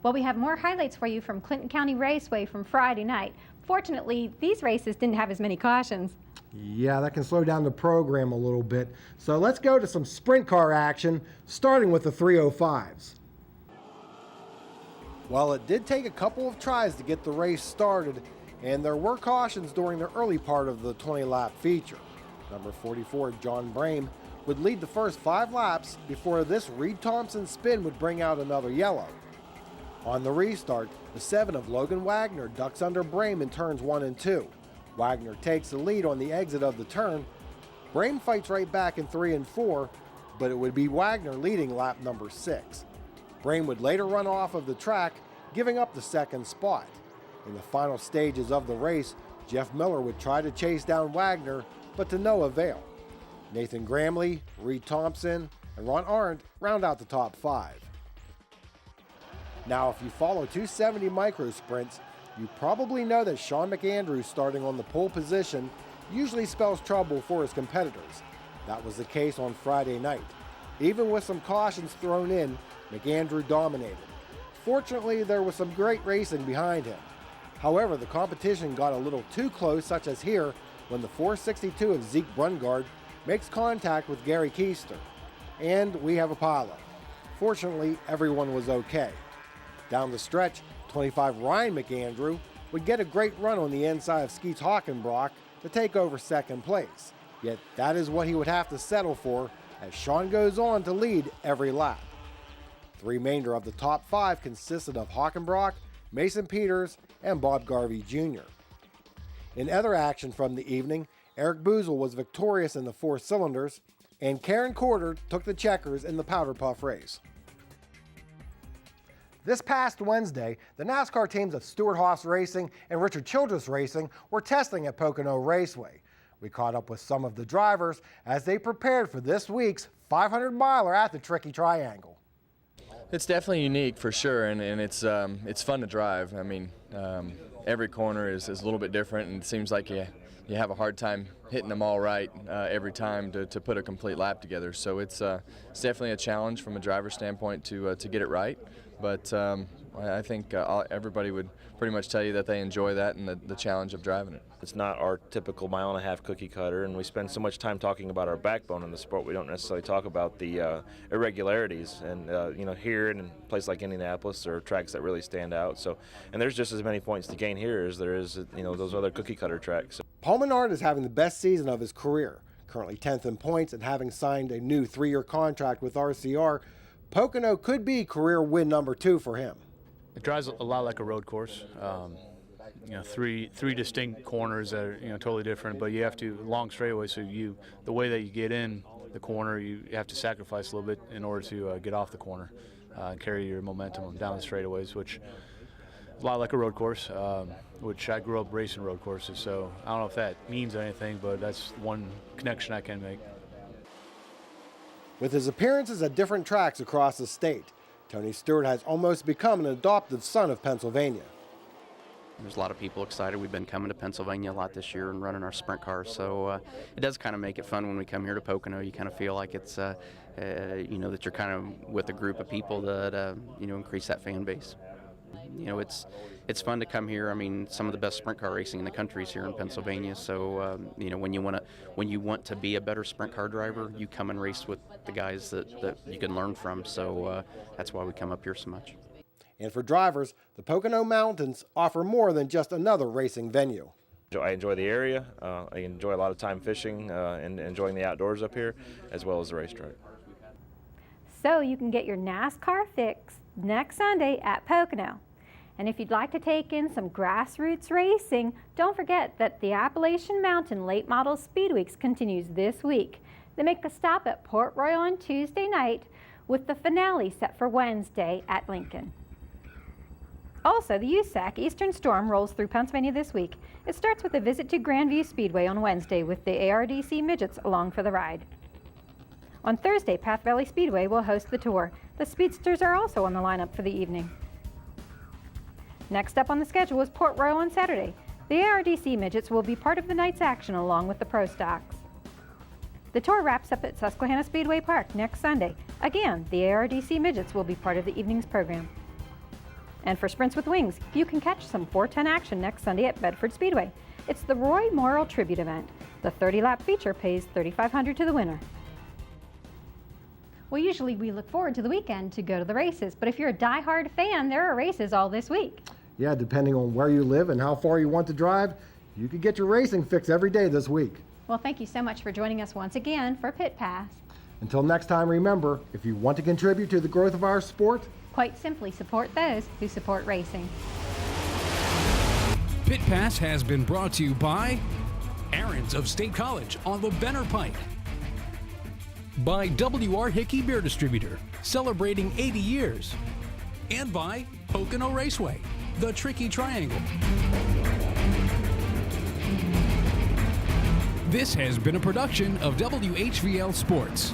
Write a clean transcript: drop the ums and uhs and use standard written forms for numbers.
Well, we have more highlights for you from Clinton County Raceway from Friday night. Fortunately, these races didn't have as many cautions. Yeah, that can slow down the program a little bit. So let's go to some sprint car action, starting with the 305s. Well, it did take a couple of tries to get the race started, and there were cautions during the early part of the 20-lap feature. Number 44, John Brame, would lead the first 5 laps before this Reed Thompson spin would bring out another yellow. On the restart, the 7 of Logan Wagner ducks under Brame in turns 1 and 2. Wagner takes the lead on the exit of the turn. Brame fights right back in 3 and 4, but it would be Wagner leading lap number 6. Brame would later run off of the track, giving up the second spot. In the final stages of the race, Jeff Miller would try to chase down Wagner, but to no avail. Nathan Gramley, Reed Thompson, and Ron Arndt round out the top 5. Now, if you follow 270 micro sprints, you probably know that Sean McAndrews starting on the pole position usually spells trouble for his competitors. That was the case on Friday night. Even with some cautions thrown in, McAndrew dominated. Fortunately, there was some great racing behind him. However, the competition got a little too close, such as here, when the 462 of Zeke Brungard makes contact with Gary Keister. And we have a pileup. Fortunately, everyone was okay. Down the stretch, 25 Ryan McAndrew would get a great run on the inside of Skeets Hockenbrock to take over second place. Yet that is what he would have to settle for as Sean goes on to lead every lap. The remainder of the top 5 consisted of Hockenbrock, Mason Peters, and Bob Garvey Jr. In other action from the evening, Eric Boozle was victorious in the 4 cylinders, and Karen Corder took the checkers in the Powder Puff race. This past Wednesday, the NASCAR teams of Stuart Haas Racing and Richard Childress Racing were testing at Pocono Raceway. We caught up with some of the drivers as they prepared for this week's 500-miler at the Tricky Triangle. It's definitely unique for sure, and it's fun to drive. I mean, every corner is a little bit different, and it seems like you have a hard time hitting them all right every time to put a complete lap together. So it's definitely a challenge from a driver's standpoint to get it right. But I think everybody would pretty much tell you that they enjoy that and the challenge of driving it. It's not our typical mile-and-a-half cookie cutter, and we spend so much time talking about our backbone in the sport, we don't necessarily talk about the irregularities. And here in a place like Indianapolis, there are tracks that really stand out. So, and there's just as many points to gain here as there is, those other cookie cutter tracks. Paul Menard is having the best season of his career, currently 10th in points, and having signed a new 3-year contract with RCR. Pocono could be career win number 2 for him. It drives a lot like a road course. Three distinct corners that are totally different, but you have to long straightaway. So the way that you get in the corner, you have to sacrifice a little bit in order to get off the corner and carry your momentum down the straightaways, which is a lot like a road course. Which I grew up racing road courses, so I don't know if that means anything, but that's one connection I can make. With his appearances at different tracks across the state, Tony Stewart has almost become an adopted son of Pennsylvania. There's a lot of people excited. We've been coming to Pennsylvania a lot this year and running our sprint cars, so it does kind of make it fun when we come here to Pocono. You kind of feel like it's, that you're kind of with a group of people that, increase that fan base. It's fun to come here. I mean, some of the best sprint car racing in the country is here in Pennsylvania. So, when you want to be a better sprint car driver, you come and race with the guys that you can learn from. So that's why we come up here so much. And for drivers, the Pocono Mountains offer more than just another racing venue. I enjoy the area. I enjoy a lot of time fishing and enjoying the outdoors up here, as well as the racetrack. So you can get your NASCAR fix next Sunday at Pocono. And if you'd like to take in some grassroots racing, don't forget that the Appalachian Mountain Late Model Speed Weeks continues this week. They make a stop at Port Royal on Tuesday night, with the finale set for Wednesday at Lincoln. Also, the USAC Eastern Storm rolls through Pennsylvania this week. It starts with a visit to Grandview Speedway on Wednesday with the ARDC Midgets along for the ride. On Thursday, Path Valley Speedway will host the tour. The Speedsters are also on the lineup for the evening. Next up on the schedule is Port Royal on Saturday. The ARDC Midgets will be part of the night's action along with the Pro Stocks. The tour wraps up at Susquehanna Speedway Park next Sunday. Again, the ARDC Midgets will be part of the evening's program. And for Sprints with Wings, you can catch some 410 action next Sunday at Bedford Speedway. It's the Roy Morrill Tribute Event. The 30-lap feature pays $3,500 to the winner. Well, usually we look forward to the weekend to go to the races, but if you're a die-hard fan, there are races all this week. Yeah, depending on where you live and how far you want to drive, you can get your racing fix every day this week. Well, thank you so much for joining us once again for Pit Pass. Until next time, remember, if you want to contribute to the growth of our sport, Quite simply, support those who support racing. Pit Pass has been brought to you by Aaron's of State College on the Benner Pike, by W.R. Hickey Beer Distributor, celebrating 80 years, and by Pocono Raceway, the Tricky Triangle. This has been a production of WHVL Sports.